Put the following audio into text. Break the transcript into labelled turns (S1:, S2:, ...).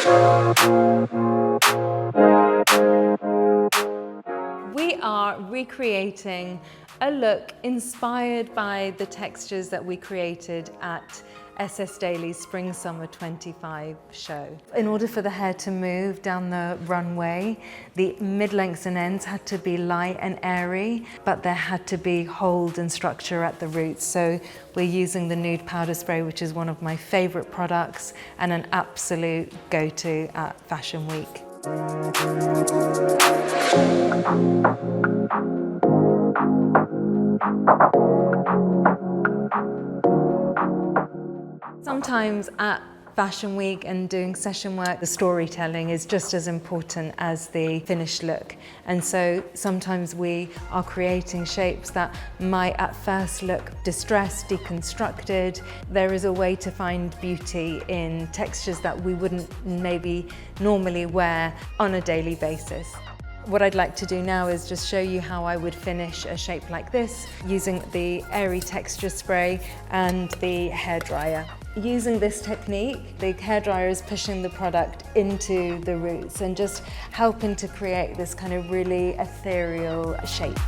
S1: We are recreating a look inspired by the textures that we created at S.S.DALEY's Spring Summer 25 show. In order for the hair to move down the runway, the mid-lengths and ends had to be light and airy, but there had to be hold and structure at the roots. So we're using the Nude Powder Spray, which is one of my favorite products and an absolute go-to at Fashion Week. Sometimes at Fashion Week and doing session work, the storytelling is just as important as the finished look. And so sometimes we are creating shapes that might at first look distressed, deconstructed. There is a way to find beauty in textures that we wouldn't maybe normally wear on a daily basis. What I'd like to do now is just show you how I would finish a shape like this using the airy texture spray and the hairdryer. Using this technique, the hairdryer is pushing the product into the roots and just helping to create this kind of really ethereal shape.